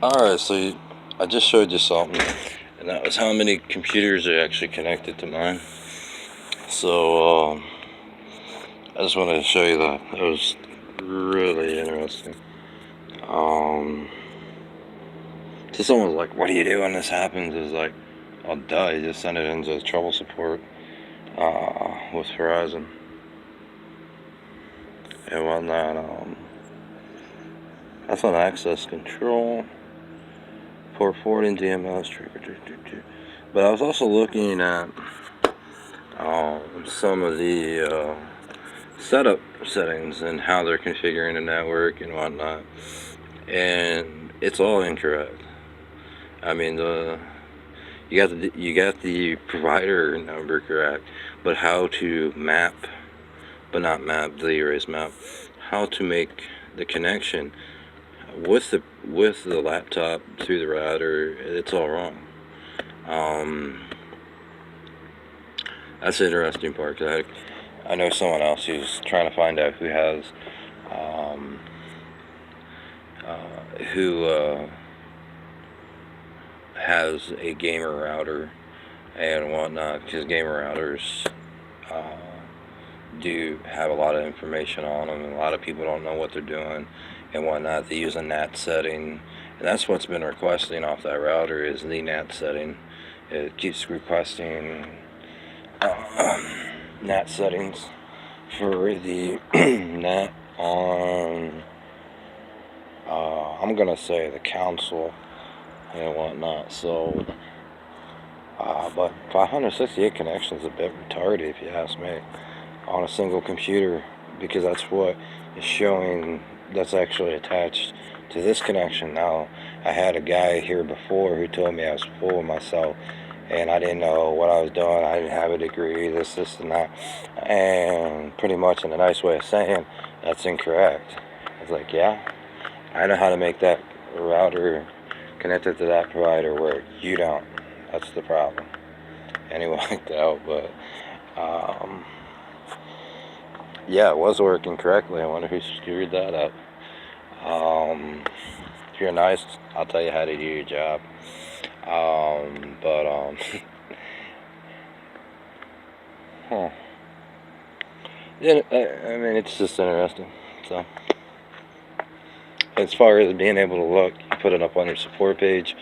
Alright, I just showed you something, and that was how many computers are actually connected to mine. So, I just wanted to show you that. It was really interesting. So someone was like, what do you do when this happens? It's like, oh duh, you just send it into trouble support, with Verizon and whatnot. That's on access control. Port forwarding DMS trigger. But I was also looking at some of the setup settings and how they're configuring the network and whatnot, and it's all incorrect. I mean, you got the provider number correct, but how to map, but not map the erase map, how to make the connection with the laptop through the router, it's all wrong. That's the interesting part. 'Cause I know someone else who's trying to find out um, who has a gamer router and whatnot, because gamer routers do have a lot of information on them, and a lot of people don't know what they're doing and whatnot. They use a NAT setting, and that's what's been requesting off that router is the NAT setting. It keeps requesting NAT settings for the NAT on, I'm gonna say the console and whatnot. So, but 568 connections is a bit retarded if you ask me, on a single computer, because that's what is showing that's actually attached to this connection. Now, I had a guy here before who told me I was full of myself and I didn't know what I was doing. I didn't have a degree, this, and that, and pretty much in a nice way of saying that's incorrect. I was like, yeah, I know how to make that router connected to that provider work. You don't. That's the problem. Anyway, like that, but yeah, it was working correctly. I wonder who screwed that up. If you're nice, I'll tell you how to do your job. But huh. Yeah, I mean, it's just interesting. So, as far as being able to look, you put it up on your support page,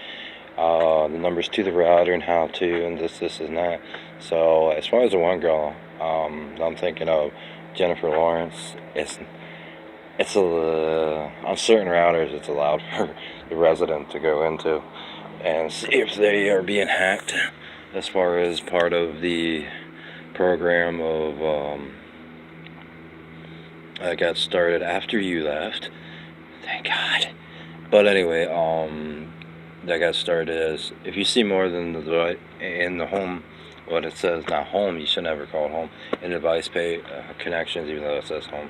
the numbers to the router and how to, and this, and that. So, as far as the one girl, I'm thinking of Jennifer Lawrence. It's on certain routers, it's allowed for the resident to go into and see if they are being hacked, as far as part of the program of that got started after you left. Thank God. But anyway, that got started as, if you see more than the device in the home, what it says, not home, you should never call it home, in device pay connections, even though it says home.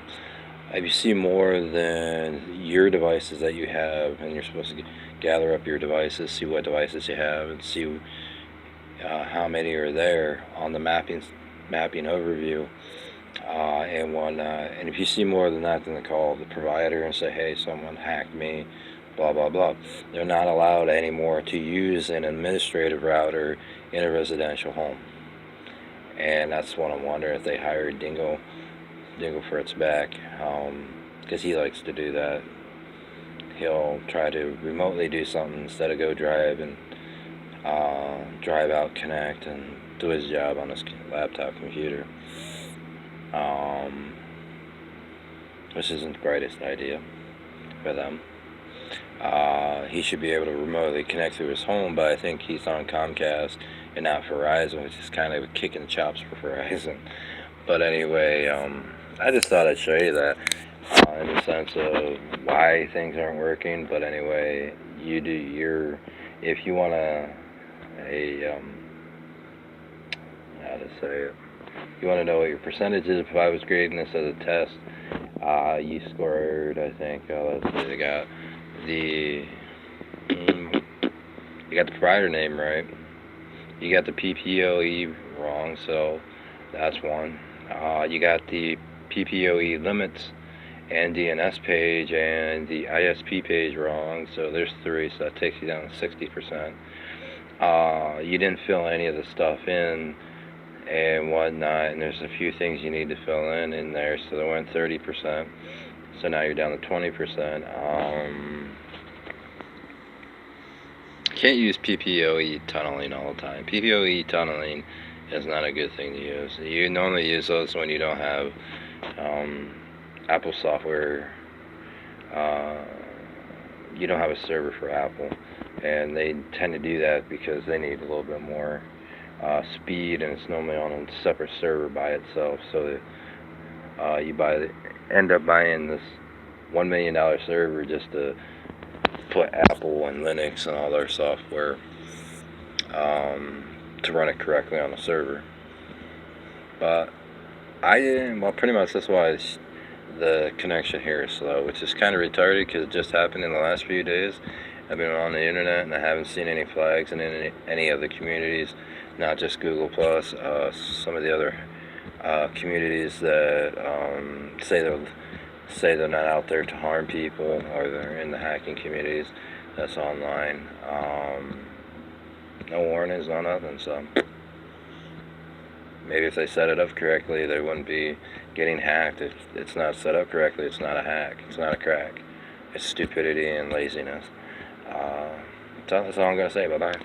If you see more than your devices that you have, and you're supposed to gather up your devices, see what devices you have, and see how many are there on the mapping overview, and whatnot. And if you see more than that, then they call the provider and say, hey, someone hacked me, blah, blah, blah. They're not allowed anymore to use an administrative router in a residential home. And that's what I'm wondering, if they hired Dingle for its back, because he likes to do that. He'll try to remotely do something instead of go drive and drive out, connect, and do his job on his laptop computer, which isn't the brightest idea for them. He should be able to remotely connect through his home, but I think he's on Comcast and not Verizon, which is kind of a kick in the chops for Verizon. But anyway, I just thought I'd show you that, in the sense of why things aren't working. But anyway, you do your, if you want how to say it, you want to know what your percentage is. If I was grading this as a test, you scored, I think, let's see, you got the provider name right. You got the PPOE wrong, so that's one. You got the PPOE limits and DNS page and the ISP page wrong, so there's 3, so that takes you down to 60%. You didn't fill any of the stuff in and whatnot, and there's a few things you need to fill in there, so they went 30%, so now you're down to 20%. Can't use PPOE tunneling all the time. PPOE tunneling is not a good thing to use. You normally use those when you don't have Apple software. You don't have a server for Apple, and they tend to do that because they need a little bit more speed, and it's normally on a separate server by itself. So you end up buying this $1 million server just to put Apple and Linux and all their software to run it correctly on the server. But well, pretty much that's why the connection here is slow, which is kind of retarded because it just happened in the last few days. I've been on the internet and I haven't seen any flags in any other communities, not just Google Plus. Some of the other communities that say they're not out there to harm people, or they're in the hacking communities that's online. No warnings, no nothing. So maybe if they set it up correctly, they wouldn't be getting hacked. If it's not set up correctly, it's not a hack. It's not a crack. It's stupidity and laziness. So that's all I'm going to say. Bye-bye.